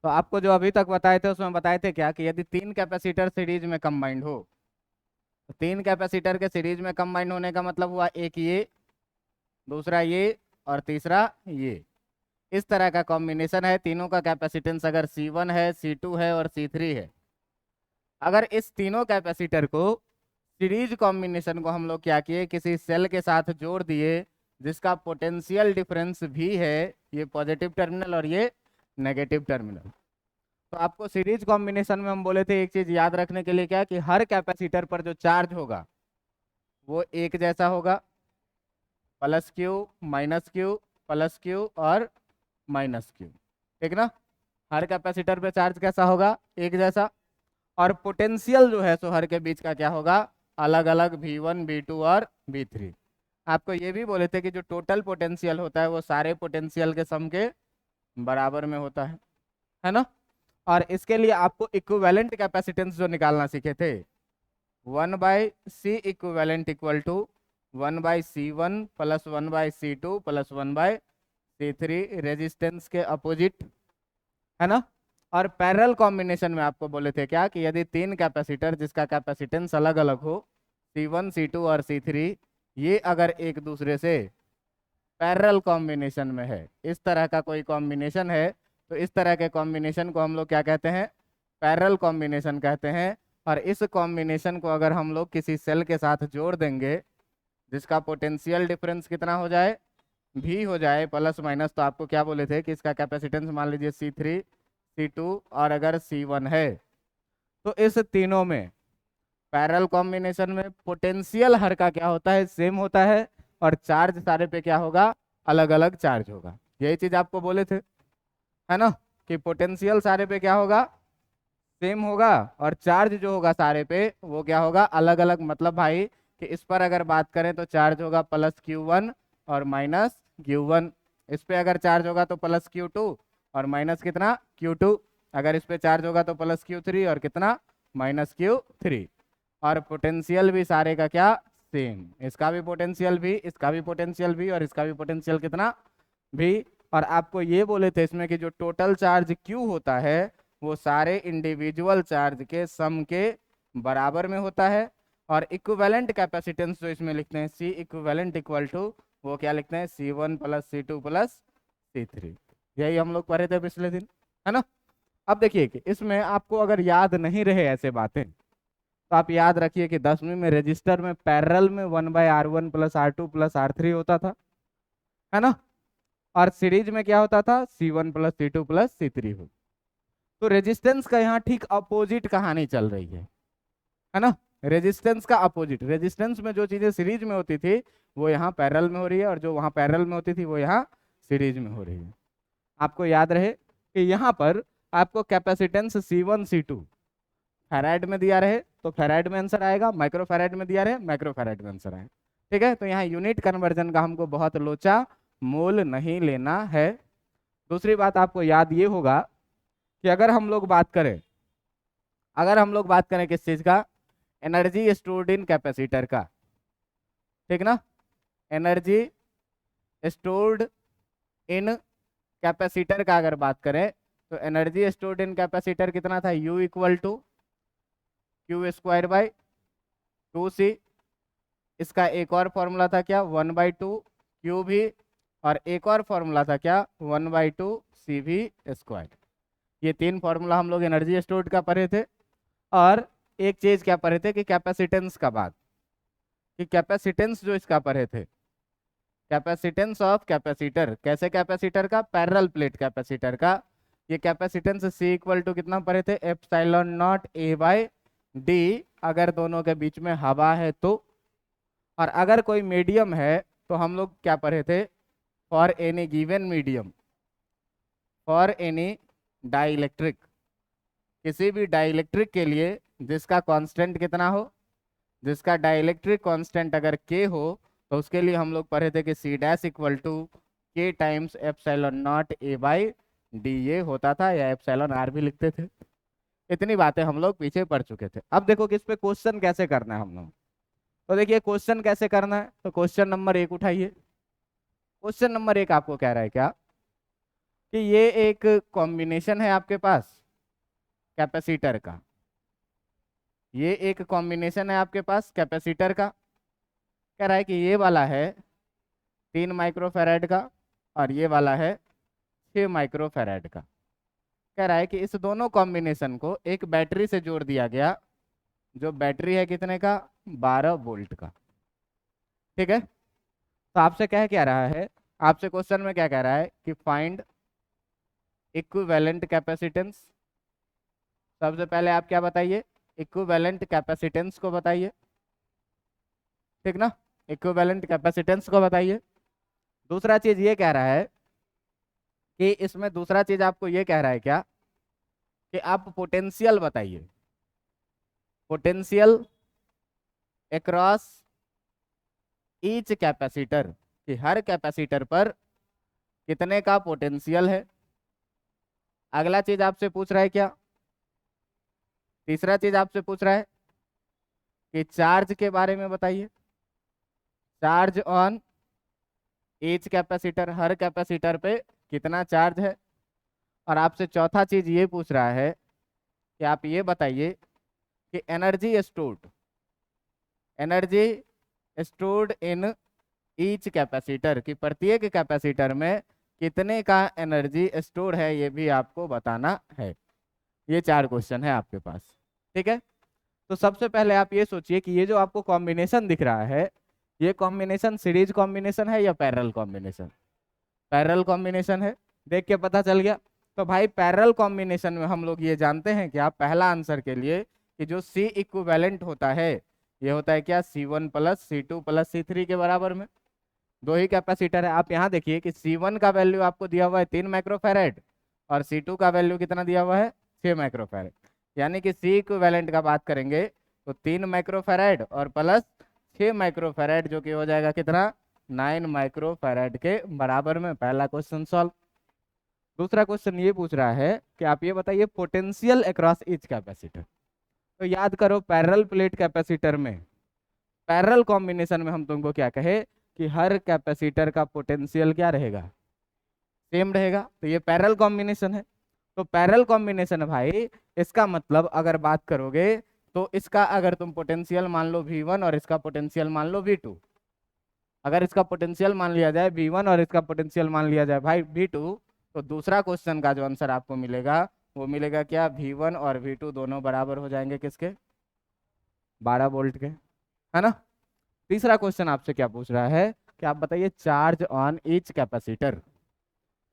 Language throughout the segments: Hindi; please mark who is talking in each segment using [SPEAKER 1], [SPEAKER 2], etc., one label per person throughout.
[SPEAKER 1] तो आपको जो अभी तक बताए थे उसमें बताए थे क्या कि यदि तीन कैपेसिटर सीरीज में कंबाइंड हो, तो तीन कैपेसिटर के सीरीज में कंबाइंड होने का मतलब हुआ एक ये, दूसरा ये, और तीसरा ये। इस तरह का कॉम्बिनेशन है, तीनों का कैपेसिटेंस अगर C1 है, C2 है और C3 है। अगर इस तीनों कैपेसिटर को सीरीज कॉम्बिनेशन को हम लोग क्या किए, किसी सेल के साथ जोड़ दिए जिसका पोटेंशियल डिफरेंस भी है, ये पॉजिटिव टर्मिनल और ये नेगेटिव टर्मिनल। तो आपको सीरीज कॉम्बिनेशन में हम बोले थे एक चीज याद रखने के लिए क्या, कि हर कैपेसिटर पर जो चार्ज होगा वो एक जैसा होगा, plus Q, minus Q, plus Q और माइनस क्यू। ठीक ना? हर कैपेसिटर पे चार्ज कैसा होगा, एक जैसा। और पोटेंशियल जो है सो हर के बीच का क्या होगा, अलग अलग V1 V2 और V3। आपको ये भी बोले थे कि जो टोटल पोटेंशियल होता है वो सारे पोटेंशियल के सम के बराबर में होता है ना? और इसके लिए आपको इक्विवेलेंट कैपेसिटेंस जो निकालना सीखे थे, 1/C equivalent equal to 1/C1 plus 1/C2 plus 1/C3 resistance के अपोजिट, है ना? और पैरेलल कॉम्बिनेशन में आपको बोले थे क्या, कि यदि तीन कैपेसिटर जिसका कैपेसिटेंस अलग अलग हो, C1 C2 और C3, ये अगर एक दूसरे से पैरेलल कॉम्बिनेशन में है, इस तरह का कोई कॉम्बिनेशन है, तो इस तरह के कॉम्बिनेशन को हम लोग क्या कहते हैं, पैरेलल कॉम्बिनेशन कहते हैं। और इस कॉम्बिनेशन को अगर हम लोग किसी सेल के साथ जोड़ देंगे जिसका पोटेंशियल डिफरेंस कितना हो जाए, भी हो जाए प्लस माइनस, तो आपको क्या बोले थे कि इसका कैपेसिटेंस मान लीजिए C3 C2 और अगर C1 है, तो इस तीनों में पैरेलल कॉम्बिनेशन में पोटेंशियल हर का क्या होता है, सेम होता है, और चार्ज सारे पे क्या होगा, अलग अलग चार्ज होगा। यही चीज आपको बोले थे, है ना, कि पोटेंशियल सारे पे क्या होगा, सेम होगा, और चार्ज जो होगा सारे पे वो क्या होगा, अलग अलग। मतलब भाई कि इस पर अगर बात करें तो चार्ज होगा प्लस Q1 और माइनस Q1। इस पे अगर चार्ज होगा तो प्लस Q2 और माइनस कितना, Q2। अगर इस पे चार्ज होगा तो प्लस Q3 और कितना, माइनस Q3। और पोटेंशियल भी सारे का क्या, सेम। इसका भी पोटेंशियल भी, इसका भी पोटेंशियल भी, और इसका भी पोटेंशियल कितना, भी। और आपको ये बोले थे इसमें कि जो टोटल चार्ज Q होता है वो सारे इंडिविजुअल चार्ज के सम के बराबर में होता है। और इक्विवेलेंट कैपेसिटेंस जो इसमें लिखते हैं C इक्विवेलेंट इक्वल टू, वो क्या लिखते हैं, C1 plus C2 plus C3। यही हम लोग पढ़े थे पिछले दिन, है ना? अब देखिए कि इसमें आपको अगर याद नहीं रहे ऐसे बातें, तो आप याद रखिए कि 10वीं में रजिस्टर में पैरेलल में 1/R1 plus R2 plus R3 होता था, है ना? और सीरीज में क्या होता था, C1 plus C2 plus C3 हो। तो रेजिस्टेंस का यहाँ ठीक अपोजिट कहानी चल रही है ना? रेजिस्टेंस का अपोजिट, रेजिस्टेंस में जो चीजें सीरीज में होती थी वो यहाँ पैरेलल में हो रही है, और जो वहाँ पैरेलल में होती थी वो यहाँ सीरीज में हो रही है। आपको याद रहे कि यहाँ पर आपको कैपेसिटेंस C1 C2 फैराड में दिया रहे तो फैराड में आंसर आएगा, माइक्रो फैराड में दिया रहे माइक्रो फैराड में आंसर आएगा। ठीक है? तो यहाँ यूनिट कन्वर्जन का हमको बहुत लोचा मोल नहीं लेना है। दूसरी बात आपको याद ये होगा कि अगर हम लोग बात करें, किस चीज का, एनर्जी स्टोर्ड इन कैपेसिटर का, ठीक ना? एनर्जी स्टोर्ड इन कैपेसिटर का अगर बात करें, तो एनर्जी स्टोर्ड इन कैपेसिटर कितना था, U equal to Q² by 2C। इसका एक और फॉर्मूला था क्या, 1/2 Q भी, और एक और फॉर्मूला था क्या, 1/2 CV²। ये तीन फॉर्मूला हम लोग एनर्जी स्टोर्ड का पढ़े थे। और एक चीज क्या पढ़े थे कि कैपेसिटेंस का बात, कि कैपेसिटेंस जो इसका पढ़े थे, कैपेसिटेंस ऑफ कैपेसिटर, कैसे कैपेसिटर का, पैरेलल प्लेट कैपेसिटर का। ये कैपेसिटेंस C इक्वल टू कितना पढ़े थे, ε0A/d, अगर दोनों के बीच में हवा है तो। और अगर कोई मीडियम है तो हम लोग क्या पढ़े थे, for any given medium, for any dielectric, किसी भी डाइलेक्ट्रिक के लिए जिसका कांस्टेंट कितना हो, जिसका डाइलेक्ट्रिक कांस्टेंट अगर K हो, तो उसके लिए हम लोग पढ़े थे कि C' equal to K times ε0A/d ये होता था, या εr भी लिखते थे। इतनी बातें हम लोग पीछे पढ़ चुके थे। अब देखो कि इस पे क्वेश्चन कैसे करना है हम लोग। तो देखिए क्वेश्चन कैसे करना है, तो क्वेश्चन नंबर 1 उठाइए। क्वेश्चन नंबर 1 आपको कह रहा है क्या, कि ये एक कॉम्बिनेशन है आपके पास कैपेसिटर का, ये एक कॉम्बिनेशन है आपके पास कैपेसिटर का। कह रहा है कि ये वाला है 3 माइक्रोफैराड का और ये वाला है 6 माइक्रोफैराड का। कह रहा है कि इस दोनों कॉम्बिनेशन को एक बैटरी से जोड़ दिया गया, जो बैटरी है कितने का, 12 वोल्ट का। ठीक है, तो आपसे कह क्या रहा है, आपसे क्वेश्चन में क्या कह रहा है कि फाइंड इक्विवेलेंट कैपेसिटेंस। सबसे पहले आप क्या बताइए, इक्विवेलेंट कैपेसिटेंस को बताइए, ठीक ना, इक्विवेलेंट कैपेसिटेंस को बताइए। दूसरा चीज ये कह रहा है कि इसमें दूसरा चीज आपको ये कह रहा है क्या, कि आप पोटेंशियल बताइए, पोटेंशियल अक्रॉस ईच कैपेसिटर, कि हर कैपेसिटर पर कितने का पोटेंशियल है। अगला चीज आपसे पूछ रहा है क्या, तीसरा चीज आपसे पूछ रहा है कि चार्ज के बारे में बताइए, charge on each capacitor, her capacitor पे कितना चार्ज है। और आपसे चौथा चीज ये पूछ रहा है कि आप ये बताइए कि energy stored in each capacitor, कि प्रत्येक कैपेसिटर में कितने का एनर्जी स्टोर है, ये भी आपको बताना है। ये 4 क्वेश्चन है आपके पास। ठीक है, तो सबसे पहले आप ये सोचिए कि ये जो आपको कॉम्बिनेशन दिख रहा है, ये कॉम्बिनेशन सीरीज कॉम्बिनेशन है या पैरेलल कॉम्बिनेशन, पैरेलल कॉम्बिनेशन है। देख के पता चल गया। तो भाई पैरेलल कॉम्बिनेशन में हम लोग ये जानते हैं कि आप पहला आंसर के लिए कि जो C इक्विवेलेंट होता है, ये होता है क्या, C1 plus C2 plus C3 के बराबर में। दो ही कैपेसिटर है। आप यहाँ देखिए कि C1 का वैल्यू आपको दिया हुआ है 3 माइक्रोफैरेड और C2 का वैल्यू कितना दिया हुआ है, 6 माइक्रोफैरेड। यानी कि C इक्विवेलेंट का बात करेंगे तो 3 माइक्रोफैरेड और प्लस 6 माइक्रोफैरेड, जो कि हो जाएगा कितना, 9 माइक्रोफैरेड के बराबर में। पहला क्वेश्चन सॉल्व। दूसरा क्वेश्चन ये पूछ रहा है कि आप ये बताइए पोटेंशियल अक्रॉस ईच कैपेसिटर। तो याद करो पैरेलल प्लेट कैपेसिटर में, पैरेलल कॉम्बिनेशन में हम तुमको क्या कहे कि हर कैपेसिटर का पोटेंशियल क्या रहेगा, सेम रहेगा। तो ये पैरेलल कॉम्बिनेशन है। तो पैरेलल कॉम्बिनेशन है भाई, इसका मतलब अगर बात करोगे तो इसका अगर तुम पोटेंशियल मान लो V1 और इसका पोटेंशियल मान लो V2, अगर इसका पोटेंशियल मान लिया जाए V1 और इसका पोटेंशियल मान लिया जाए भाई V2, तो दूसरा क्वेश्चन का जो आंसर आपको मिलेगा वो मिलेगा क्या, V1 और V2 दोनों बराबर हो जाएंगे किसके, 12 वोल्ट के, है ना। तीसरा क्वेश्चन आपसे क्या पूछ रहा है कि आप बताइए चार्ज ऑन ईच कैपेसिटर।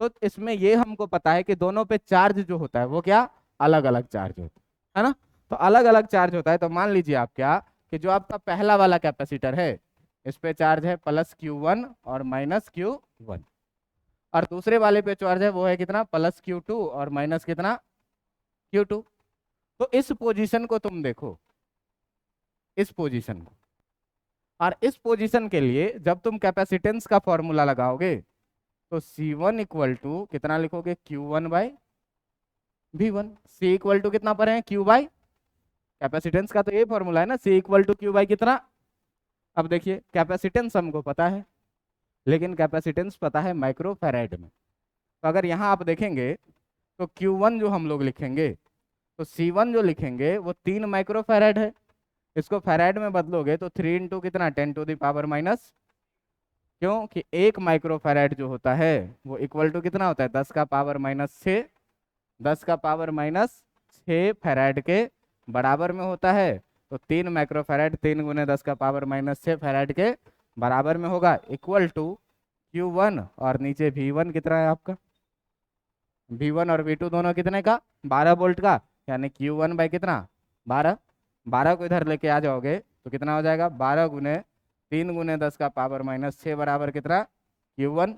[SPEAKER 1] तो इसमें ये हमको पता है कि दोनों पे चार्ज जो होता है वो क्या, अलग अलग चार्ज होता है ना। तो अलग अलग चार्ज होता है, तो मान लीजिए आप क्या कि जो आपका पहला वाला कैपेसिटर है इस पे चार्ज है प्लस Q1 और माइनस Q1, और दूसरे वाले पे चार्ज है वो है कितना, प्लस Q2 और माइनस कितना, Q2। तो इस पोजीशन को तुम देखो, इस पोजीशन को, और इस पोजीशन के लिए जब तुम कैपेसिटेंस का फॉर्मूला लगाओगे तो C1 इक्वल टू कितना लिखोगे, Q1 by V1। C equal to कितना पर है, Q बाई, कैपेसिटेंस का तो ये फॉर्मूला है ना, C equal to Q by कितना। अब देखिए कैपेसिटेंस हमको पता है, लेकिन कैपेसिटेंस पता है माइक्रोफैराड में। तो अगर यहाँ आप देखेंगे तो Q1 जो हम लोग लिखेंगे, तो C1 जो लिखेंगे वो 3 माइक्रोफैराड है। इसको फैराड में बदलोगे तो 3 इंटू कितना, 10⁻⁻, क्योंकि 1 माइक्रोफैराड जो होता है वो इक्वल टू कितना होता है, 10⁻⁻6, 10⁻�6 फैराड के बराबर में होता है। तो 3 माइक्रोफैराड 3 गुने 10⁻⁻6 फैराड के बराबर में होगा, इक्वल टू Q1 और नीचे V1 कितना है आपका, V1 और V2 दोनों कितने का, 12 वोल्ट का। यानी Q1 बाई कितना, 12। 12 को इधर लेके आ जाओगे तो कितना हो जाएगा, 12 गुने 3 गुने 10⁻⁻6 बराबर कितना, Q1,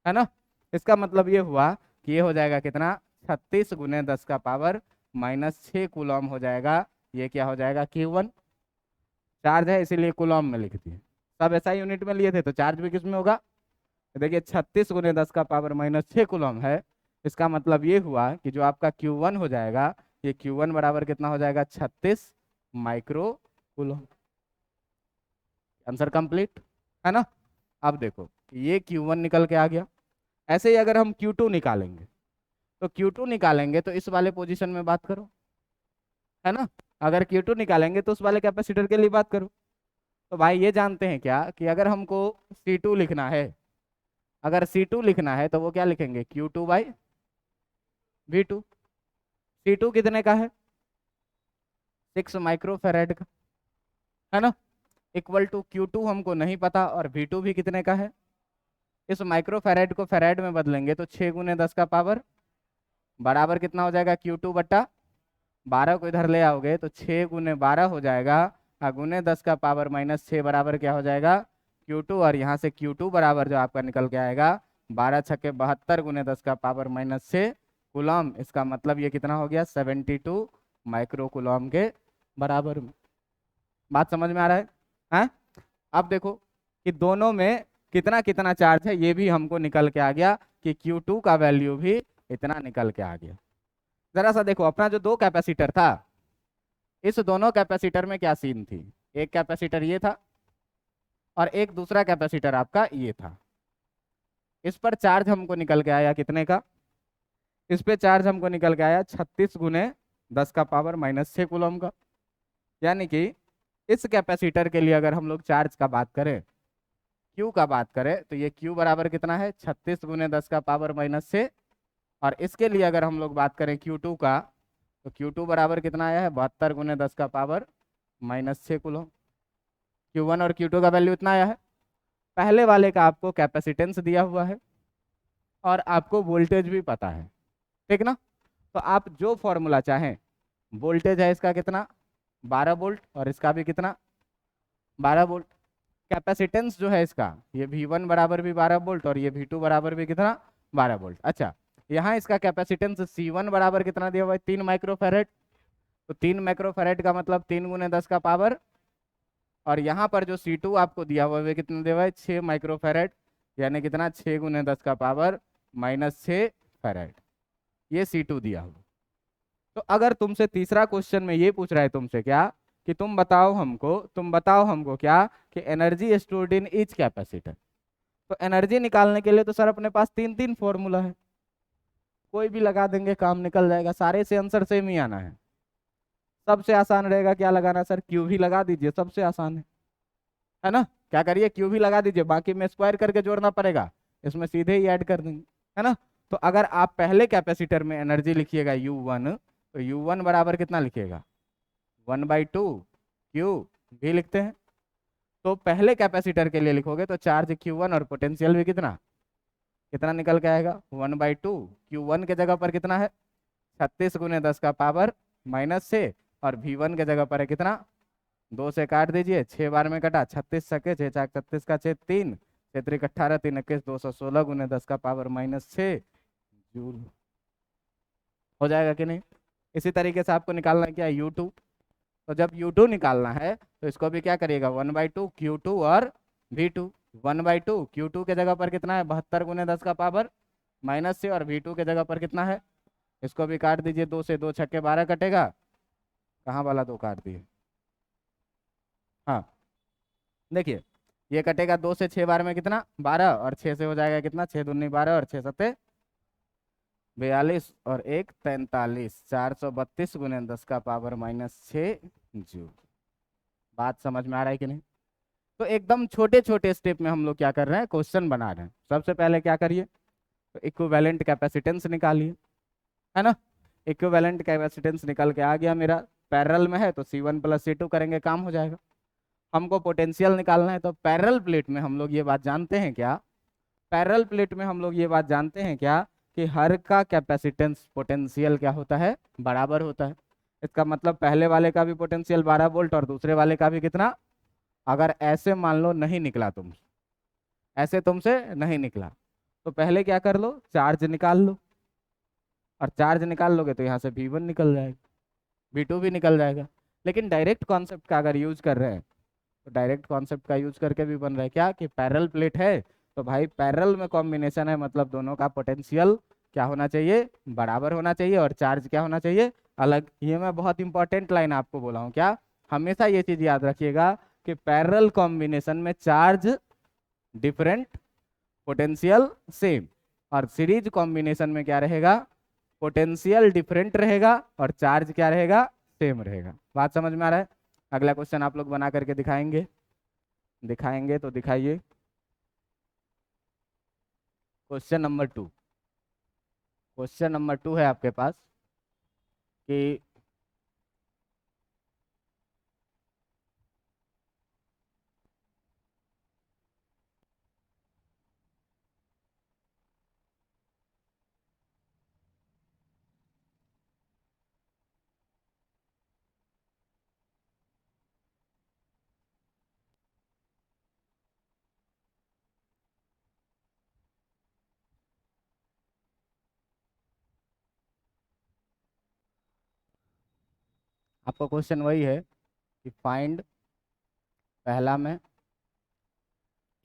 [SPEAKER 1] है ना। इसका मतलब ये हुआ कि ये हो जाएगा कितना, 36 गुने 10⁻⁻6 कूलम हो जाएगा। ये क्या हो जाएगा, Q1। चार्ज है इसीलिए कूलम में लिख दिए, सब ऐसा यूनिट में लिए थे तो चार्ज भी किस में होगा। देखिए 36 गुने 10⁻⁻6 कूलम है। इसका मतलब ये हुआ कि जो आपका Q1 हो जाएगा, ये Q1 बराबर कितना हो जाएगा, 36 माइक्रो कूलम। आंसर कंप्लीट, है ना। अब देखो ये Q1 निकल के आ गया, ऐसे ही अगर हम Q2 निकालेंगे तो Q2 निकालेंगे तो इस वाले पोजीशन में बात करो, है ना। अगर Q2 निकालेंगे तो उस वाले कैपेसिटर के लिए बात करो। तो भाई ये जानते हैं क्या कि अगर हमको C2 लिखना है, अगर C2 लिखना है तो वो क्या लिखेंगे, Q2 बाई V2। C2 कितने का है, 6 माइक्रोफेरेड का, है ना। इक्वल टू Q2 हमको नहीं पता और V2 भी कितने का है। इस माइक्रोफेरेड को फेरेड में बदलेंगे तो 6 गुने 10 का पावर बराबर कितना हो जाएगा, Q2 बट्टा 12 को इधर ले आओगे तो 6 गुने 12 हो जाएगा, और गुने 10 का पावर -6 बराबर क्या हो जाएगा, Q2। और यहाँ से Q2 बराबर जो आपका निकल के आएगा 12 छक्के 72 गुने 10 का पावर -6 कूलम। इसका मतलब ये कितना हो गया, 72 माइक्रो कूलम के बराबर में। बात समझ में आ रहा है, हैं? अब देखो कि दोनों में कितना कितना चार्ज है, ये भी हमको निकल के आ गया कि Q2 का वैल्यू भी इतना निकल के आ गया। जरा सा देखो अपना जो दो कैपेसिटर था, इस दोनों कैपेसिटर में क्या सीन थी, एक कैपेसिटर ये था और एक दूसरा कैपेसिटर आपका ये था। इस पर चार्ज हमको निकल के आया कितने का, इस पे चार्ज हमको निकल के आया 36 गुने 10 का पावर -6 कूलम का। यानी कि इस कैपेसिटर के लिए अगर हम लोग चार्ज का बात करें, Q का बात करें, तो ये Q बराबर कितना है, 36 गुने 10 का पावर -6। और इसके लिए अगर हम लोग बात करें Q2 का, तो Q2 बराबर कितना आया है, 72 गुने 10 का पावर -6 कूलम। Q1 और Q2 का वैल्यू इतना आया है। पहले वाले का आपको कैपेसिटेंस दिया हुआ है और आपको वोल्टेज भी पता है, ठीक ना। तो आप जो फॉर्मूला चाहें, वोल्टेज है इसका कितना 12 वोल्ट और इसका भी कितना 12 वोल्ट। कैपेसिटेंस जो है इसका, ये V1 बराबर भी 12 वोल्ट और ये V2 बराबर भी कितना 12 वोल्ट। अच्छा, यहाँ इसका कैपेसिटेंस C1 बराबर कितना दिया हुआ है, 3 माइक्रोफेरेड। तो 3 माइक्रोफेरेड का मतलब 3 गुने 10 का पावर, और यहाँ पर जो C2 आपको दिया हुआ है कितना दिया हुआ है, 6 माइक्रोफेरेड, यानी कितना 6 गुने 10 का पावर -6 फेरेड, ये C2 दिया हुआ। तो अगर तुमसे तीसरा क्वेश्चन में ये पूछ रहा है तुमसे क्या कि तुम बताओ हमको क्या कि energy stored in each capacitor. तो एनर्जी निकालने के लिए तो सर अपने पास 3 फॉर्मूला है, कोई भी लगा देंगे काम निकल जाएगा, सारे से आंसर सेम ही आना है। सबसे आसान रहेगा क्या लगाना, सर Q भी लगा दीजिए, सबसे आसान है ना। क्या करिए, Q भी लगा दीजिए, बाकी में स्क्वायर करके जोड़ना पड़ेगा, इसमें सीधे ही ऐड कर देंगे, है ना। तो अगर आप पहले कैपेसिटर में एनर्जी लिखिएगा U1, तो U1 बराबर कितना लिखिएगा 1/2 Q भी लिखते हैं। तो पहले कैपेसिटर के लिए लिखोगे तो चार्ज Q1 और पोटेंशियल भी कितना कितना निकल के आएगा 1/2। Q1 के जगह पर कितना है 36 गुने 10 का पावर -6, और V1 के जगह पर है कितना, 2 से काट दीजिए, 6 बार में कटा, 36 सके 6 4 36 का 6 3 6 3 18 3 21 216 गुने 10 का पावर -6 जूल हो जाएगा कि नहीं। इसी तरीके से आपको निकालना है क्या U2। तो जब U2 निकालना है तो इसको भी क्या करिएगा 1/2 Q2 और V2। 1/2 Q2 के जगह पर कितना है 72 गुने 10 का पावर -6, और V2 के जगह पर कितना है, इसको भी काट दीजिए, 2 से 2 छक्के 12 कटेगा, कहाँ वाला 2 काट दिए, हाँ देखिए ये कटेगा, 2 से 6 बार में कितना 12, और 6 से हो जाएगा कितना 6 दूनी 12 और 6 सत्ते 42 और 1 43, 432 गुने 10 का पावर -6 जूल। बात समझ में आ रहा है कि नहीं। तो एकदम छोटे छोटे स्टेप में हम लोग क्या कर रहे हैं, क्वेश्चन बना रहे हैं। सबसे पहले क्या करिए, तो इक्विवेलेंट कैपेसिटेंस निकालिए, है ना। इक्विवेलेंट कैपेसिटेंस निकल के आ गया मेरा, पैरेलल में है तो C1 + C2 करेंगे, काम हो जाएगा। हमको पोटेंशियल निकालना है, तो पैरेलल प्लेट में हम लोग ये बात जानते हैं क्या, पैरेलल प्लेट में हम लोग ये बात जानते हैं क्या कि हर का कैपेसिटेंस पोटेंशियल क्या होता है बराबर होता है। इसका मतलब पहले वाले का भी पोटेंशियल 12 वोल्ट और दूसरे वाले का भी कितना। अगर ऐसे मान लो नहीं निकला तुमसे, ऐसे तुमसे नहीं निकला, तो पहले क्या कर लो, चार्ज निकाल लो, और चार्ज निकाल लोगे तो यहाँ से V1 निकल जाएगा, V2 भी निकल जाएगा। लेकिन डायरेक्ट कॉन्सेप्ट का अगर यूज कर रहे हैं, तो डायरेक्ट कॉन्सेप्ट का यूज करके भी बन रहा है क्या कि पैरेलल प्लेट है, तो भाई पैरेलल में कॉम्बिनेशन है, मतलब दोनों का पोटेंशियल क्या होना चाहिए बराबर होना चाहिए, और चार्ज क्या होना चाहिए अलग। ये मैं बहुत इंपॉर्टेंट लाइन आपको बोला हूँ, क्या हमेशा ये चीज याद रखिएगा कि पैरेलल कॉम्बिनेशन में चार्ज डिफरेंट पोटेंशियल सेम, और सीरीज कॉम्बिनेशन में क्या रहेगा, पोटेंशियल डिफरेंट रहेगा और चार्ज क्या रहेगा, सेम रहेगा। बात समझ में आ रहा है। अगला क्वेश्चन आप लोग बना करके दिखाएंगे, दिखाएंगे तो दिखाइए। क्वेश्चन नंबर 2, क्वेश्चन नंबर 2 है आपके पास कि आपका क्वेश्चन वही है कि फाइंड, पहला में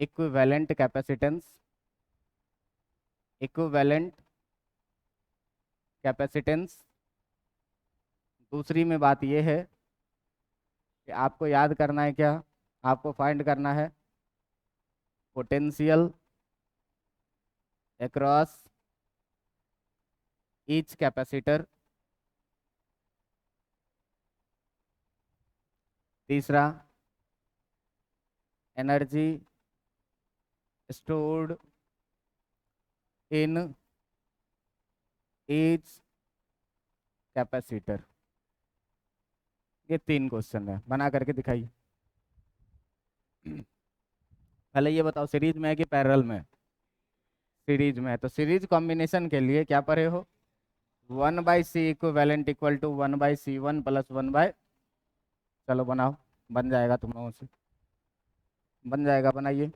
[SPEAKER 1] इक्विवेलेंट कैपेसिटेंस, इक्विवेलेंट कैपेसिटेंस। दूसरी में बात यह है कि आपको याद करना है क्या, आपको फाइंड करना है पोटेंशियल अक्रॉस ईच कैपेसिटर। तीसरा, energy stored in each capacitor. ये 3 क्वेश्चन है, बना करके दिखाइए। पहले ये बताओ सीरीज में है कि पैरेलल में है? सीरीज में है, तो सीरीज कॉम्बिनेशन के लिए क्या पढ़े हो, 1/c equivalent equal to 1/c1 plus 1/। चलो बनाओ, बन जाएगा तुम लोगों से, बन जाएगा, बनाइए।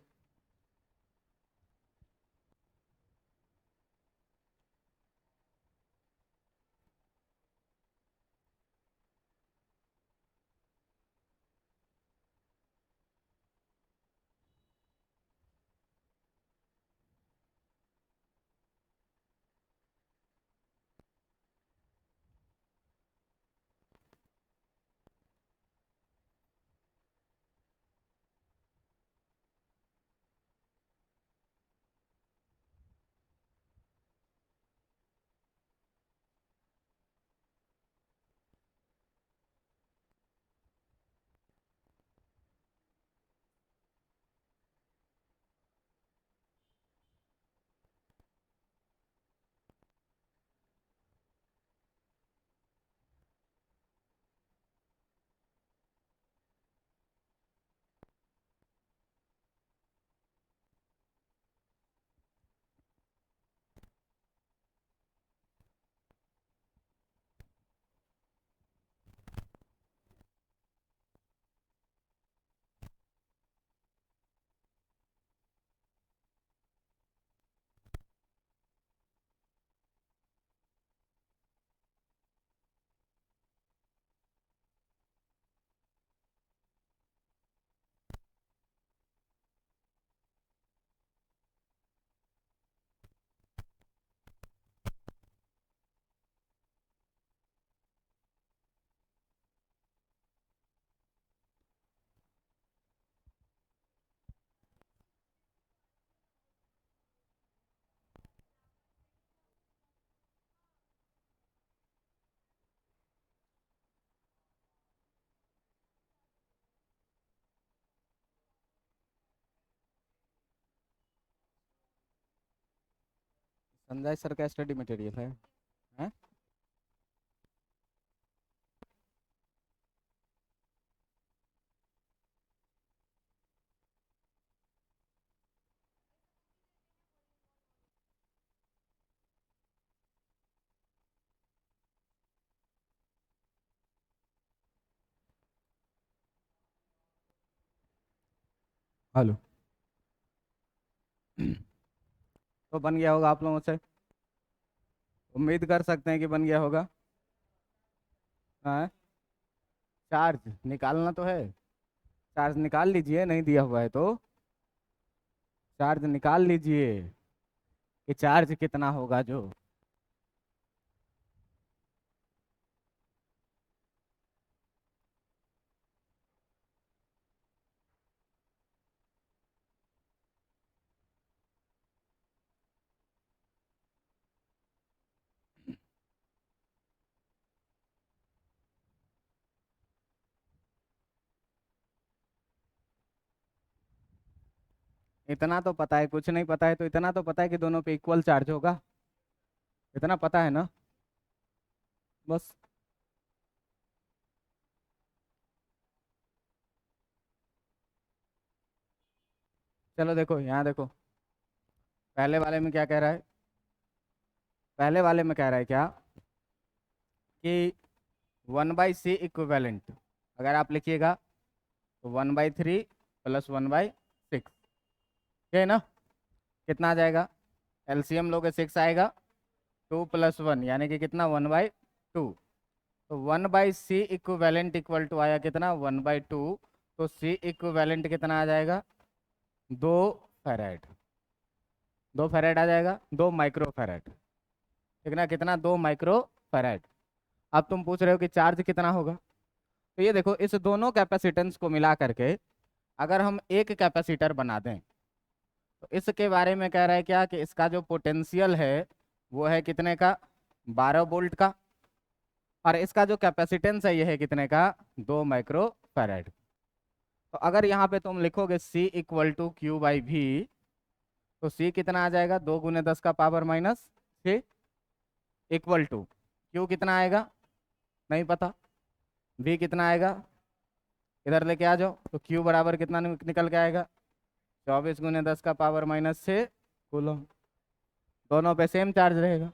[SPEAKER 1] संजय सर का स्टडी मटेरियल है, हैं? हेलो। तो बन गया होगा आप लोगों से, उम्मीद कर सकते हैं कि बन गया होगा। हाँ, चार्ज निकालना तो है, चार्ज निकाल लीजिए, नहीं दिया हुआ है तो चार्ज निकाल लीजिए कि चार्ज कितना होगा जो। इतना तो पता है, कुछ नहीं पता है तो इतना तो पता है कि दोनों पे इक्वल चार्ज होगा, इतना पता है ना बस। चलो देखो यहाँ देखो, पहले वाले में क्या कह रहा है, पहले वाले में कह रहा है क्या कि 1/c इक्विवेलेंट, अगर आप लिखिएगा तो 1/3 + 1/6, ठीक है ना। कितना आ जाएगा, एलसीएम लोगे 6 आएगा, 2 + 1 यानी कि कितना 1/2। तो 1/c इक्विवेलेंट इक्वल टू आया कितना 1/2। तो c इक्विवेलेंट कितना आ जाएगा 2 फैराड, 2 फैराड आ जाएगा, 2 माइक्रो फैराड, ठीक ना, कितना 2 माइक्रो फैराड। अब तुम पूछ रहे हो कि चार्ज कितना होगा, तो ये देखो इस दोनों कैपेसिटेंस को मिला करके अगर हम एक कैपेसिटर बना दें तो इसके बारे में कह रहा है क्या कि इसका जो पोटेंशियल है वो है कितने का 12 वोल्ट का, और इसका जो कैपेसिटेंस है ये है कितने का 2 माइक्रो फैराड। तो अगर यहाँ पे तुम लिखोगे C = Q/V, तो C कितना आ जाएगा 2 × 10⁻⁻6 इक्वल टू Q कितना आएगा नहीं पता, V कितना आएगा इधर लेके आ जाओ, तो Q बराबर कितना निकल के आएगा 24 × 10⁻⁻6 कूलम। दोनों पे सेम चार्ज रहेगा,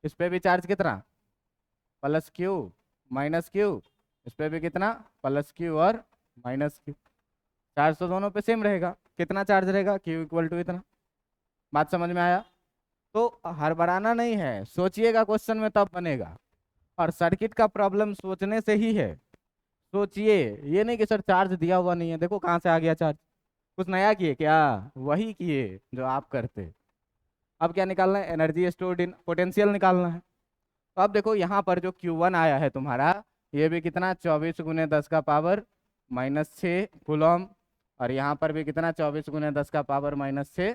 [SPEAKER 1] इस पे भी चार्ज कितना +Q -Q, इस पे भी कितना +Q और -Q, चार्ज तो दोनों पे सेम रहेगा, कितना चार्ज रहेगा Q = इतना। बात समझ में आया। तो हड़बड़ाना नहीं है, सोचिएगा क्वेश्चन में तब बनेगा, और सर्किट का प्रॉब्लम सोचने से ही है, सोचिए, ये नहीं कि सर चार्ज दिया हुआ नहीं है, देखो कहाँ से आ गया चार्ज, कुछ नया किए क्या, वही किए जो आप करते। अब क्या निकालना है, एनर्जी स्टोर्ड इन पोटेंशियल निकालना है। तो अब देखो यहाँ पर जो Q1 आया है तुम्हारा, ये भी कितना 24 × 10⁻⁻6 कूलम, और यहाँ पर भी कितना 24 × 10⁻⁻6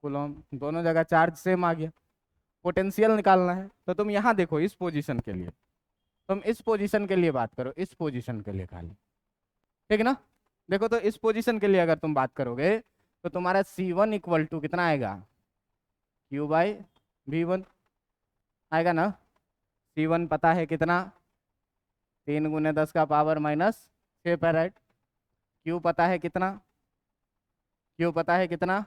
[SPEAKER 1] कूलम, दोनों जगह चार्ज सेम आ गया। पोटेंशियल निकालना है, तो तुम यहाँ देखो इस पोजीशन के लिए, तुम इस पोजीशन के लिए बात करो, इस पोजीशन के लिए खाली, ठीक ना। देखो तो इस पोजीशन के लिए अगर तुम बात करोगे तो तुम्हारा C1 = कितना आएगा Q/V1 आएगा ना। C1 पता है कितना 3 × 10⁻⁻6 फैराड। Q पता है कितना, Q पता है कितना,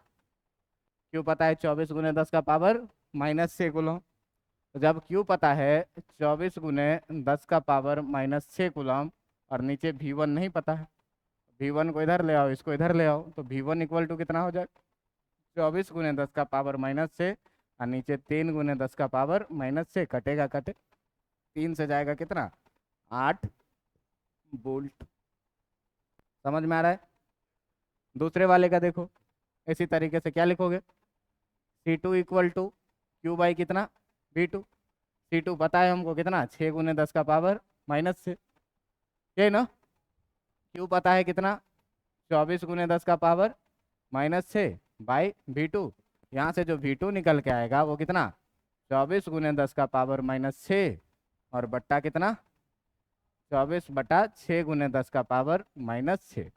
[SPEAKER 1] Q पता है 24 × 10⁻⁻6 कूलम। तो जब Q पता है 24 × 10⁻⁻6 कूलम, और नीचे V1 नहीं पता है, V1 को इधर ले आओ, इसको इधर ले आओ, तो V1 = कितना हो जाएगा 24 × 10⁻⁻6, और नीचे 3 × 10⁻⁻6, कटेगा कटे, 3 से जाएगा कितना 8 वोल्ट। समझ में आ रहा है। दूसरे वाले का देखो, इसी तरीके से क्या लिखोगे, C2 = Q/ कितना V2, C2 पता है हमको कितना 6 × 10⁻⁻6, ये ना। Q पता है कितना 24 × 10⁻⁻6 बाई V2, यहाँ से जो V2 निकल के आएगा वो कितना 24 × 10⁻⁻6, और बट्टा कितना 24/6 × 10⁻⁻6।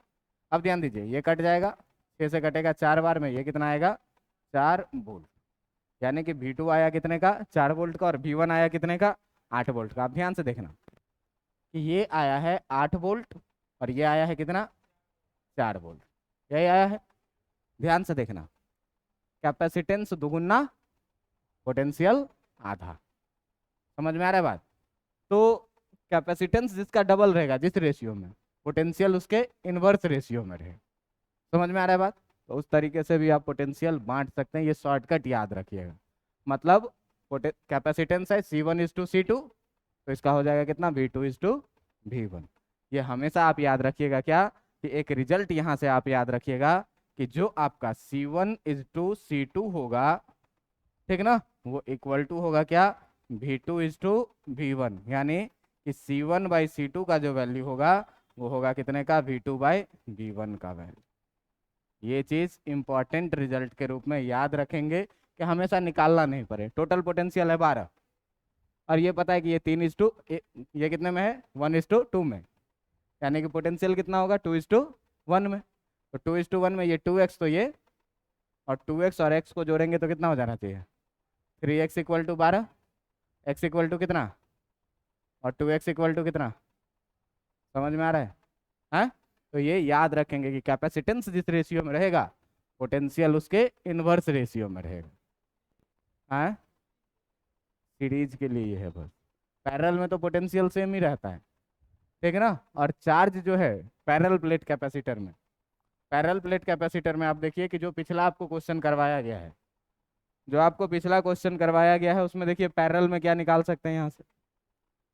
[SPEAKER 1] अब ध्यान दीजिए ये कट जाएगा, 6 से कटेगा 4 बार में, ये कितना आएगा 4 वोल्ट, यानी कि V2 आया कितने का 4 वोल्ट का, और V1 आया कितने का 8 वोल्ट का। आप ध्यान से देखना कि ये आया है 8 वोल्ट और ये आया है कितना 4 वोल्ट, यही आया है। ध्यान से देखना, कैपेसिटेंस दुगुना पोटेंशियल आधा, समझ में आ रहा है बात। तो कैपेसिटेंस जिसका डबल रहेगा जिस रेशियो में, पोटेंशियल उसके इनवर्स रेशियो में रहे, समझ में आ रहा है बात। तो उस तरीके से भी आप पोटेंशियल बांट सकते हैं, ये शॉर्टकट याद रखिएगा। मतलब कैपेसिटेंस है C1:C2, तो इसका हो जाएगा कितना V2:V1। ये हमेशा आप याद रखिएगा क्या कि एक रिजल्ट यहाँ से आप याद रखिएगा कि जो आपका C1:C2 होगा, ठीक ना, वो इक्वल टू होगा क्या V2:V1, यानी कि C1/C2 का जो वैल्यू होगा वो होगा कितने का V2/V1 का वैल्यू। ये चीज़ इंपॉर्टेंट रिजल्ट के रूप में याद रखेंगे कि हमेशा निकालना नहीं पड़े। टोटल पोटेंशियल है 12, और ये पता है कि ये 3:, ये कितने में है 1:2 में, यानी कि पोटेंशियल कितना होगा 2:1 में। तो 2:1 में ये 2x, तो ये और 2x और x को जोड़ेंगे तो कितना हो जाना चाहिए? 3x equal to 12, x equal to कितना, और 2x इक्वल टू कितना? समझ में आ रहा है? हाँ, तो ये याद रखेंगे कि कैपेसिटेंस जिस रेशियो में रहेगा, पोटेंशियल उसके इन्वर्स रेशियो में रहेगा। हाँ, सीरीज के लिए ये है बस। पैरेलल में तो पोटेंशियल सेम ही रहता है, ठीक है ना। और चार्ज जो है पैरेलल प्लेट कैपेसिटर में, पैरेलल प्लेट कैपेसिटर में आप देखिए कि जो पिछला आपको क्वेश्चन करवाया गया है, जो आपको पिछला क्वेश्चन करवाया गया है उसमें देखिए पैरेलल में क्या निकाल सकते हैं यहाँ से,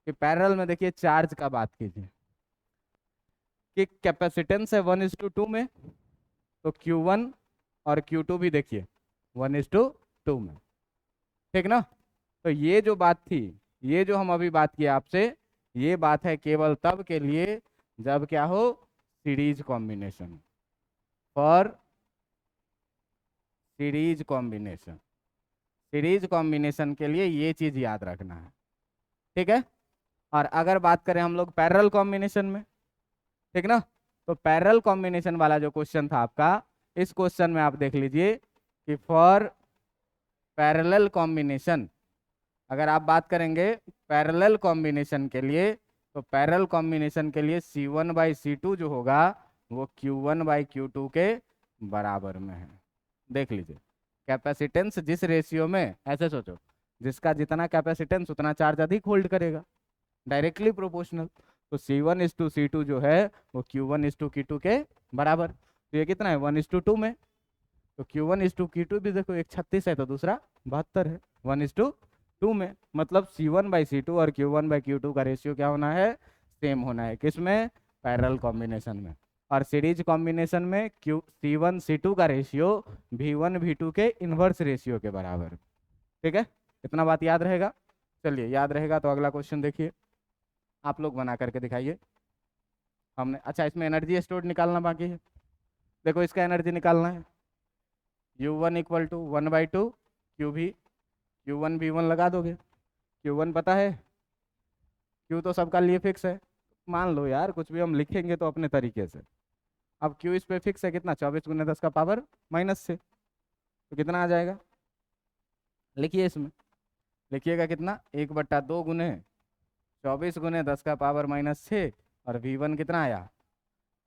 [SPEAKER 1] कि पैरेलल में देखिए चार्ज का बात कीजिए कि कैपेसिटेंस है 1:2 में, तो Q1 और Q2 भी देखिए 1:2 में, ठीक ना। तो ये जो बात थी, ये जो हम अभी बात किए आपसे, ये बात है केवल तब के लिए जब क्या हो, series combination, for series combination, series combination के लिए ये चीज याद रखना है, ठीक है। और अगर बात करें हम लोग पैरेलल कॉम्बिनेशन में, ठीक ना, तो पैरेलल कॉम्बिनेशन वाला जो क्वेश्चन था आपका, इस क्वेश्चन में आप देख लीजिए कि फॉर पैरेलल कॉम्बिनेशन, अगर आप बात करेंगे पैरेलल कॉम्बिनेशन के लिए, तो पैरेलल कॉम्बिनेशन के लिए C1/C2 जो होगा वो Q1/Q2 के बराबर में है। देख लीजिए, कैपेसिटेंस जिस रेशियो में, ऐसे सोचो, जिसका जितना कैपेसिटेंस उतना चार्ज अधिक होल्ड करेगा, डायरेक्टली प्रोपोर्शनल। तो C1:C2 जो है वो Q1:Q2 के बराबर। तो ये कितना है, 1:2 में। तो Q1:Q2 भी देखो, एक 36 है तो दूसरा 72 है, 1:2 में। मतलब C1/C2 और Q1/Q2 का रेशियो क्या होना है, सेम होना है। किसमें? पैरेलल कॉम्बिनेशन में। और सीरीज कॉम्बिनेशन में C1:C2 का रेशियो V1:V2 के इन्वर्स रेशियो के बराबर, ठीक है। इतना बात याद रहेगा? चलिए, याद रहेगा तो अगला क्वेश्चन देखिए, आप लोग बना करके दिखाइए। हमने, अच्छा, इसमें एनर्जी स्टोर्ड निकालना बाकी है। देखो, इसका एनर्जी निकालना है, U1 equal to 1/2 QV, Q1 V1 लगा दोगे। Q1 पता है, Q तो सबका लिए फिक्स है, मान लो यार कुछ भी हम लिखेंगे तो अपने तरीके से। अब Q इस पे फिक्स है कितना, 24 × 10⁻⁻⁻, तो कितना आ जाएगा, लिखिए इसमें, लिखिएगा कितना, 1/2 गुने 24 × 10⁻⁻6, और V1 कितना आया,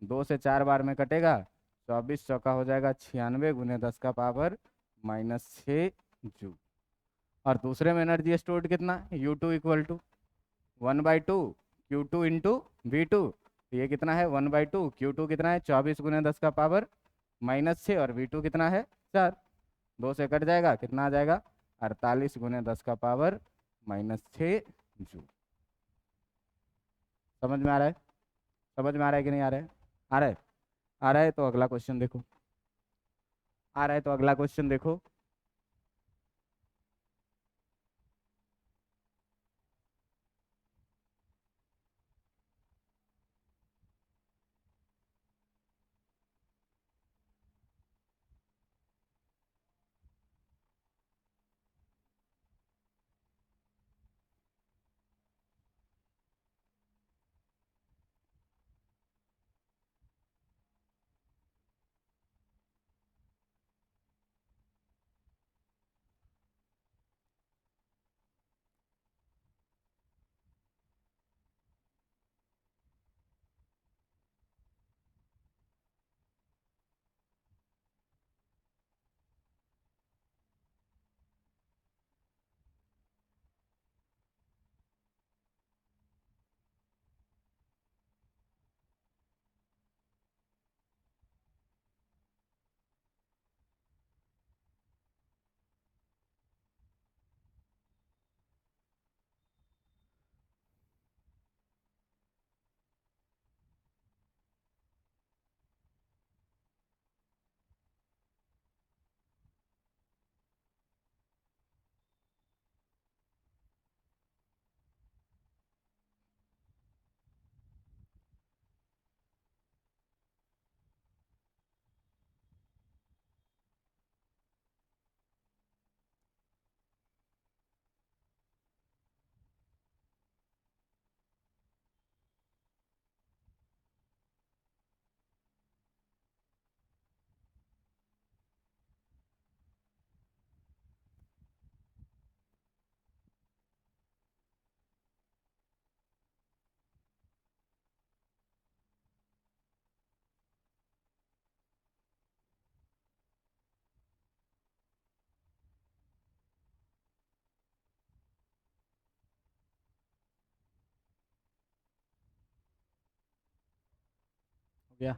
[SPEAKER 1] 2 से 4 बार में कटेगा, 24 चौका हो जाएगा 96 × 10⁻⁻6 जूल। और दूसरे में एनर्जी स्टोर्ड कितना, U2 equal to 1/2 Q2 into V2, तो ये कितना है 1/2, Q2 कितना है 24 × 10⁻⁻6, और V2 कितना है 4, 2 से कट जाएगा, कितना आ जाएगा 48 × 10⁻⁻6 जूल। समझ में आ रहा है? समझ में आ रहा है कि नहीं आ रहा है? आ रहा है? आ रहा है तो अगला क्वेश्चन देखो, आ रहा है तो अगला क्वेश्चन देखो। हो गया।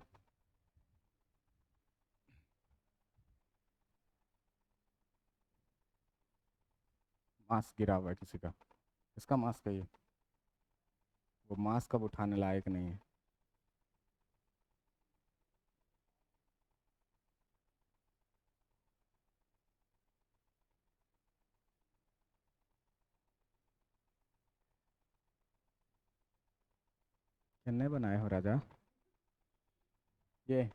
[SPEAKER 1] मास्क गिरा हुआ है किसी का, इसका मास्क है ये, वो मास्क अब उठाने लायक नहीं है। किन्ने बनाए हो राजा ये?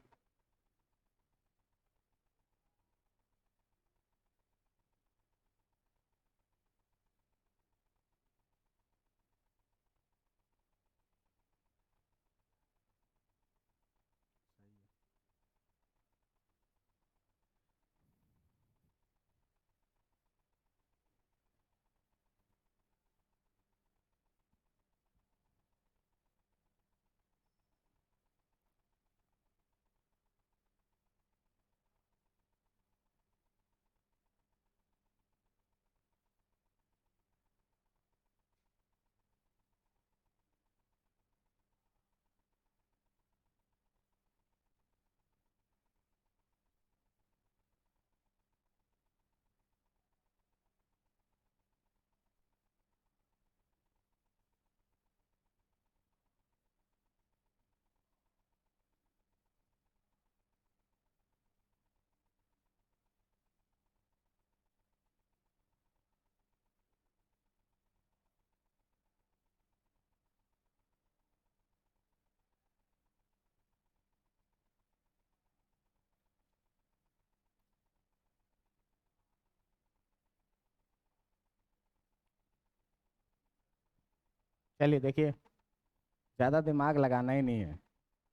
[SPEAKER 1] चलिए देखिए, ज़्यादा दिमाग लगाना ही नहीं है।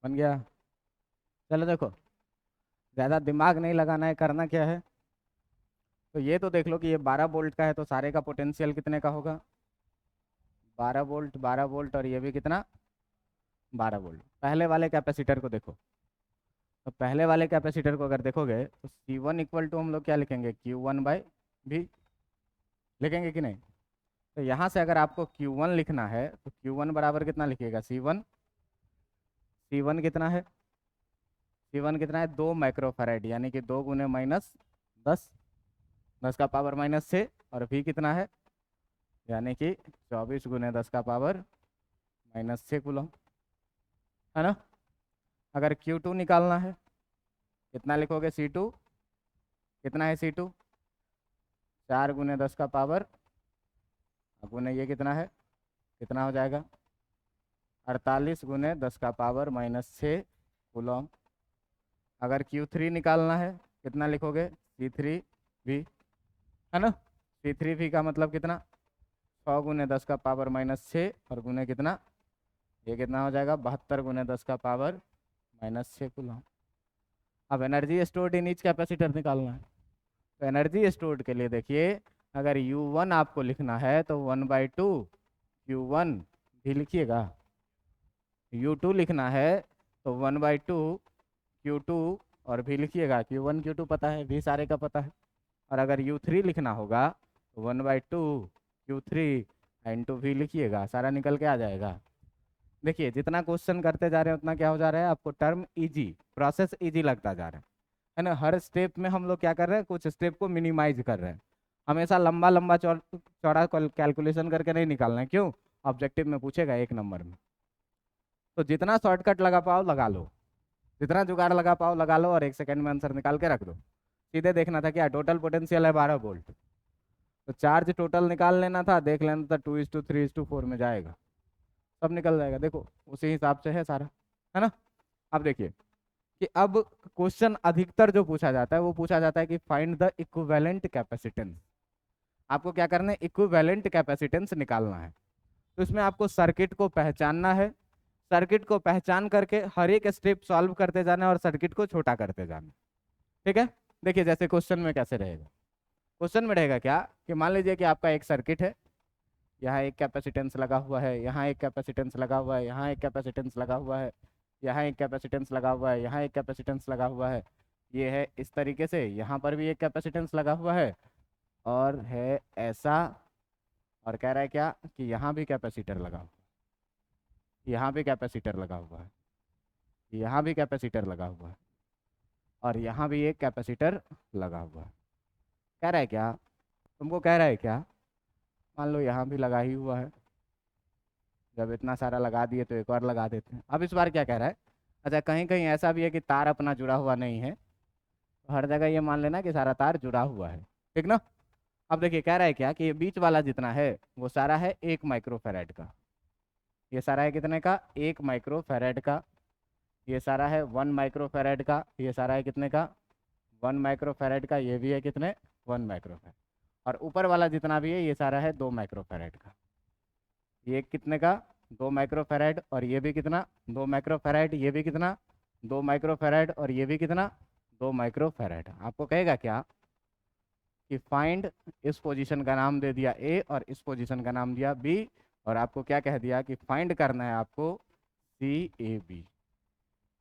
[SPEAKER 1] बन गया। चलो देखो, ज़्यादा दिमाग नहीं लगाना है, करना क्या है, तो ये तो देख लो कि ये 12 वोल्ट का है, तो सारे का पोटेंशियल कितने का होगा? 12 वोल्ट, 12 वोल्ट, और ये भी कितना? 12 वोल्ट। पहले वाले कैपेसिटर को देखो, तो पहले वाले कैपेसिटर को अगर देखोगे तो C1 इक्वल टू हम लोग क्या लिखेंगे, Q1/V लिखेंगे कि नहीं? तो यहाँ से अगर आपको Q1 लिखना है तो Q1 बराबर कितना लिखिएगा, C1। C1 कितना है? C1 कितना है? 2 माइक्रोफैराड, यानी कि 2 × -10, 10⁻⁶। और V कितना है? यानी कि 24 × 10⁻⁻6 कूलम, है ना? अगर Q2 निकालना है, कितना लिखोगे? C2 कितना है? C2 4 × 10⁻, गुने ये कितना है, कितना हो जाएगा? 48 × 10⁻⁶ कूलम। अगर Q3 निकालना है, कितना लिखोगे? C3V, है ना? C3V का मतलब कितना? 6 × 10⁻⁻6, और गुने कितना, ये कितना हो जाएगा? 72 × 10⁻⁻6 कूलम। अब energy stored in each capacitor निकालना है, तो एनर्जी स्टोर्ड के लिए देखिए, अगर U1 आपको लिखना है तो 1/2 Q1 भी लिखिएगा। U2 लिखना है तो 1/2 Q2 और भी लिखिएगा। Q1 Q2 पता है, भी सारे का पता है। और अगर U3 लिखना होगा तो 1/2 Q3 इंटू भी लिखिएगा, सारा निकल के आ जाएगा। देखिए, जितना क्वेश्चन करते जा रहे हैं उतना क्या हो जा रहा है, आपको टर्म इजी, प्रोसेस इजी लगता जा रहा है ना? हर स्टेप में हम लोग क्या कर रहे हैं, कुछ स्टेप को मिनिमाइज कर रहे हैं। हमेशा लंबा लंबा चौड़ा कैलकुलेशन करके नहीं निकालना है। क्यों? ऑब्जेक्टिव में पूछेगा 1 नंबर में। तो जितना शॉर्टकट लगा पाओ लगा लो, जितना जुगाड़ लगा पाओ लगा लो, और 1 सेकंड में आंसर निकाल के रख दो। सीधे देखना था क्या, टोटल पोटेंशियल है 12 वोल्ट, तो चार्ज टोटल निकाल लेना था, देख लेना था 2:3:4 में जाएगा, सब निकल जाएगा। देखो उसी हिसाब से है सारा, है ना? अब देखिए कि अब क्वेश्चन अधिकतर जो पूछा जाता है वो पूछा जाता है कि फाइंड द इक्विवेलेंट कैपेसिटेंस। आपको क्या करना है, इक्विवेलेंट कैपेसिटेंस निकालना है। तो इसमें आपको सर्किट को पहचानना है, सर्किट को पहचान करके हर एक स्टेप सॉल्व करते जाना है और सर्किट को छोटा करते जाना। ठीक है? देखिए जैसे क्वेश्चन में कैसे रहेगा, क्वेश्चन में रहेगा क्या कि मान लीजिए कि आपका एक सर्किट है, यहाँ एक कैपेसिटेंस लगा हुआ है, यहाँ एक कैपेसिटेंस लगा हुआ है, यहाँ एक कैपेसिटेंस लगा हुआ है, यहाँ एक कैपेसिटेंस लगा हुआ है, यहाँ एक कैपेसिटेंस लगा हुआ है, ये है इस तरीके से, यहाँ पर भी एक कैपेसिटेंस लगा हुआ है और है ऐसा, और कह रहा है क्या कि यहाँ भी कैपेसिटर लगा हुआ है, यहाँ भी कैपेसिटर लगा हुआ है। यहाँ भी कैपेसिटर लगा हुआ है और यहाँ भी एक कैपेसिटर लगा हुआ है। कह रहा है क्या, तुमको कह रहा है क्या, मान लो यहाँ भी लगा ही हुआ है, जब इतना सारा लगा दिए तो एक और लगा देते हैं। अब इस बार क्या कह रहा है, अच्छा कहीं कहीं ऐसा भी है कि तार अपना जुड़ा हुआ नहीं है, तो हर जगह ये मान लेना कि सारा तार जुड़ा हुआ है, ठीक ना। अब देखिए कह रहा है क्या कि ये बीच वाला जितना है वो सारा है 1 माइक्रोफैराड का, ये सारा है कितने का, 1 माइक्रोफैराड का। ये सारा है 1 माइक्रोफैराड का, ये सारा है कितने का, 1 माइक्रोफैराड का। ये भी है कितने, 1 माइक्रोफैराड। और ऊपर वाला जितना भी है ये सारा है 2 माइक्रोफैराड का। ये कितने का, 2 माइक्रोफैराड, और ये भी कितना, 2 माइक्रोफैराड। ये भी कितना, 2 माइक्रोफैराड, और ये भी कितना, 2 माइक्रोफैराड। आपको कहेगा क्या कि फाइंड, इस पोजीशन का नाम दे दिया ए और इस पोजीशन का नाम दिया बी, और आपको क्या कह दिया कि फाइंड करना है आपको सी ए बी,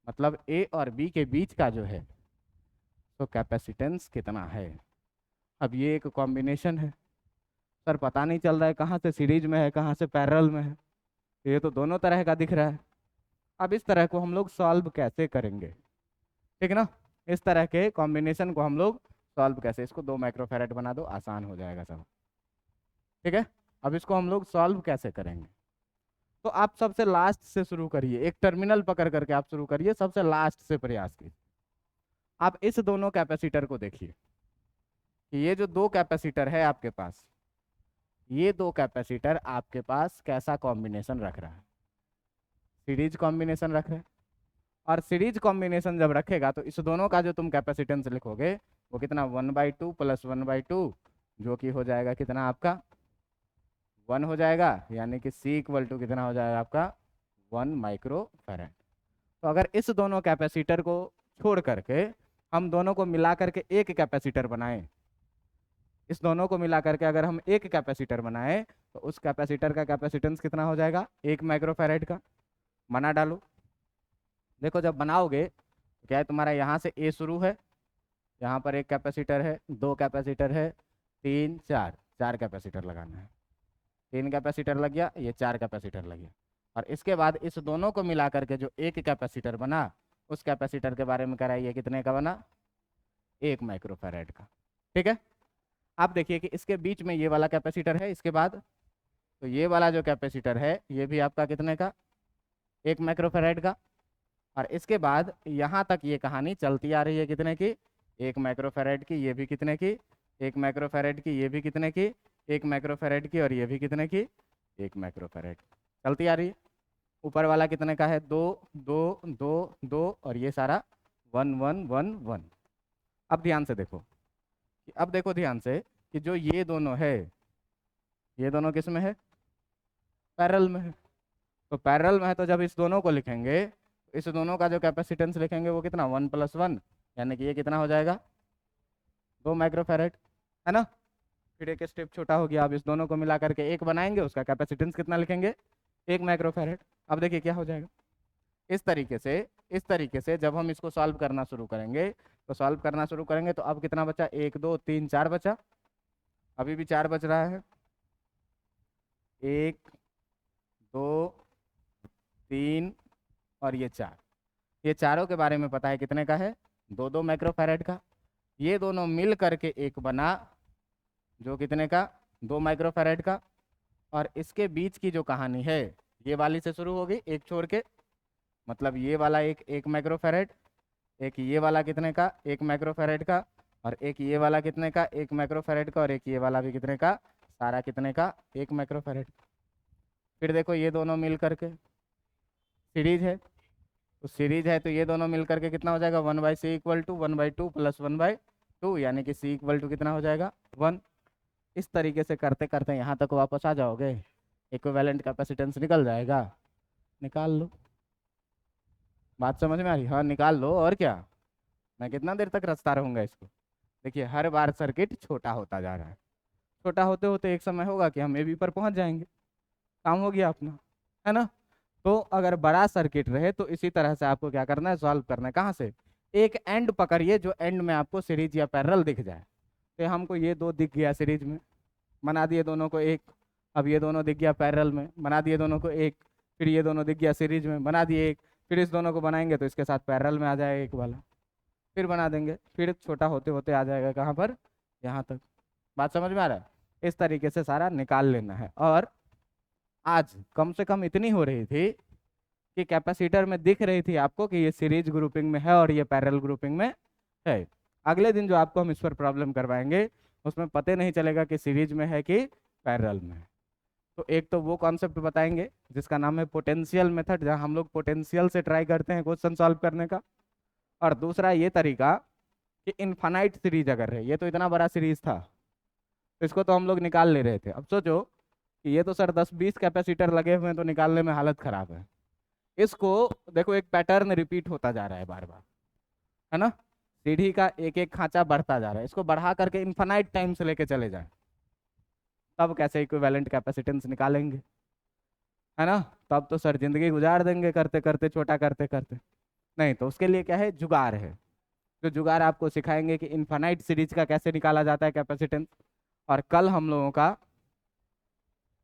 [SPEAKER 1] मतलब ए और बी के बीच का जो है तो कैपेसिटेंस कितना है। अब ये एक कॉम्बिनेशन है, सर पता नहीं चल रहा है कहाँ से सीरीज में है कहाँ से पैरेलल में है, ये तो दोनों तरह का दिख रहा है। अब इस तरह को हम लोग सॉल्व कैसे करेंगे, ठीक ना, इस तरह के कॉम्बिनेशन को हम लोग सॉल्व कैसे, इसको 2 माइक्रोफैराड बना दो, आसान हो जाएगा सब, ठीक है। अब इसको हम लोग सॉल्व कैसे करेंगे, तो आप सबसे लास्ट से शुरू करिए, एक टर्मिनल पकड़ करके आप शुरू करिए, सबसे लास्ट से प्रयास कीजिए। आप इस दोनों कैपेसिटर को देखिए कि ये जो 2 कैपेसिटर है आपके पास, ये 2 कैपेसिटर आपके पास कैसा कॉम्बिनेशन रख रहा है, सीरीज कॉम्बिनेशन रख रहे हैं। और सीरीज कॉम्बिनेशन जब रखेगा तो इस दोनों का जो तुम कैपेसिटेंस लिखोगे वो कितना, 1/2 + 1/2, जो कि हो जाएगा कितना आपका 1 हो जाएगा, यानी कि C = कितना हो जाएगा आपका 1 माइक्रोफैराड। तो अगर इस दोनों कैपेसिटर को छोड़ करके हम दोनों को मिला करके एक कैपेसिटर बनाएं, इस दोनों को मिला करके अगर हम एक कैपेसिटर बनाएं तो उस कैपेसिटर का कैपेसिटेंस कितना हो जाएगा, 1 माइक्रोफैराड का। बना डालो, देखो जब बनाओगे तो क्या है, तुम्हारा यहाँ से ए शुरू है, यहाँ पर एक कैपेसिटर है, 2 कैपेसिटर है, 3 4, 4 कैपेसिटर लगाना है। 3 कैपेसिटर लग गया, ये 4 कैपेसिटर लग गया। और इसके बाद इस दोनों को मिला करके जो एक कैपेसिटर बना, उस कैपेसिटर के बारे में कराइए, कितने का बना, 1 माइक्रोफैराड का, ठीक है। आप देखिए कि इसके बीच में ये वाला कैपेसिटर है, इसके बाद तो ये वाला जो कैपेसिटर है ये भी आपका कितने का, 1 माइक्रोफैराड का। और इसके बाद यहाँ तक ये कहानी चलती आ रही है कितने की, 1 माइक्रोफैराड की, ये भी कितने की, 1 माइक्रोफैराड की, ये भी कितने की, 1 माइक्रोफैराड की, और ये भी कितने की, 1 माइक्रोफैराड चलती आ रही है। ऊपर वाला कितने का है, 2 2 2 2, और ये सारा 1 1 1 1। अब ध्यान से देखो कि अब देखो ध्यान से कि जो ये दोनों है, ये दोनों किस में है, पैरेलल में है। तो पैरेलल में है तो जब इस दोनों को लिखेंगे, इस दोनों का जो कैपेसिटेंस लिखेंगे वो कितना, 1 + 1, यानी कि ये कितना हो जाएगा, 2 माइक्रोफैराड, है ना। फिर एक स्टेप छोटा हो गया, अब इस दोनों को मिला करके एक बनाएंगे, उसका कैपेसिटेंस कितना लिखेंगे, 1 माइक्रोफैराड। अब देखिए क्या हो जाएगा, इस तरीके से जब हम इसको सॉल्व करना शुरू करेंगे, तो सॉल्व करना शुरू करेंगे तो अब कितना बचा, 1 2 3 4 बचा, अभी भी 4 बच रहा है, 1 2 3 और ये 4। ये चारों के बारे में पता है कितने का है, 2 2 माइक्रोफैराड का। ये दोनों मिल करके एक बना जो कितने का, 2 माइक्रोफैराड का। और इसके बीच की जो कहानी है ये वाली से शुरू होगी, एक छोड़ के, मतलब ये वाला एक 1 माइक्रोफैराड, एक ये वाला कितने का, 1 माइक्रोफैराड का, और एक ये वाला कितने का, 1 माइक्रोफैराड का, और एक ये वाला भी कितने का, सारा कितने का, 1 माइक्रोफैराड। फिर देखो ये दोनों मिल करके सीरीज है, तो सीरीज है तो ये दोनों मिल करके कितना हो जाएगा, 1/c = 1/2 + 1/2, यानी कि c = कितना हो जाएगा, 1। इस तरीके से करते करते यहाँ तक वापस आ जाओगे, इक्विवेलेंट कैपेसिटेंस निकल जाएगा, निकाल लो। बात समझ में आ रही, हाँ निकाल लो, और क्या, मैं कितना देर तक रचता रहूँगा इसको। देखिए हर बार सर्किट छोटा होता जा रहा है, छोटा होते होते एक समय होगा कि हम ए बी पर पहुँच जाएंगे, काम हो गया अपना, है ना। तो अगर बड़ा सर्किट रहे तो इसी तरह से आपको क्या करना है, सॉल्व करना है। कहाँ से, एक एंड पकड़िए जो एंड में आपको सीरीज या पैरेलल दिख जाए। तो हमको ये 2 दिख गया सीरीज में, बना दिए दोनों को एक। अब ये दोनों दिख गया पैरेलल में, बना दिए दोनों को एक। फिर ये दोनों दिख गया सीरीज में, बना दिए एक। फिर इस दोनों को बनाएंगे तो इसके साथ पैरेलल में आ जाएगा एक वाला, फिर बना देंगे, फिर छोटा होते होते आ जाएगा कहाँ पर, यहाँ तक। बात समझ में आ रहा है? इस तरीके से सारा निकाल लेना है। और आज कम से कम इतनी हो रही थी कि कैपेसिटर में दिख रही थी आपको कि ये सीरीज ग्रुपिंग में है और ये पैरेलल ग्रुपिंग में है। अगले दिन जो आपको हम इस पर प्रॉब्लम करवाएंगे उसमें पता नहीं चलेगा कि सीरीज में है कि पैरेलल में है। तो एक तो वो कॉन्सेप्ट बताएंगे जिसका नाम है पोटेंशियल मेथड, जहां हम लोग पोटेंशियल से ट्राई करते हैं क्वेश्चन सॉल्व करने का। और दूसरा ये तरीका कि इनफाइनाइट सीरीज अगर है, ये तो इतना बड़ा सीरीज था तो इसको तो हम लोग निकाल ले रहे थे। अब सोचो कि ये तो सर 10-20 कैपेसिटर लगे हुए हैं तो निकालने में हालत खराब है। इसको देखो एक पैटर्न रिपीट होता जा रहा है बार बार, है ना, सीढ़ी का एक एक खांचा बढ़ता जा रहा है, इसको बढ़ा करके इनफाइनाइट टाइम से लेके चले जाए, तब कैसे इक्विवेलेंट कैपेसिटेंस निकालेंगे, है ना। तब तो सर जिंदगी गुजार देंगे करते करते, छोटा करते करते। नहीं, तो उसके लिए क्या है, जुगाड़ है। जो जुगाड़ आपको सिखाएंगे कि इनफाइनाइट सीरीज का कैसे निकाला जाता है कैपेसिटेंस। और कल हम लोगों का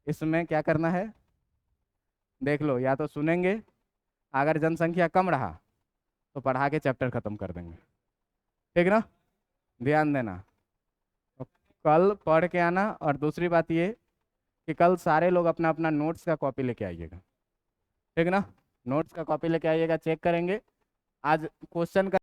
[SPEAKER 1] इसमें क्या करना है देख लो, या तो सुनेंगे, अगर जनसंख्या कम रहा तो पढ़ा के चैप्टर खत्म कर देंगे, ठीक ना, ध्यान देना। तो कल पढ़ के आना। और दूसरी बात ये कि कल सारे लोग अपना अपना नोट्स का कॉपी लेके आइएगा, ठीक ना, नोट्स का कॉपी लेके आइएगा, चेक करेंगे आज क्वेश्चन का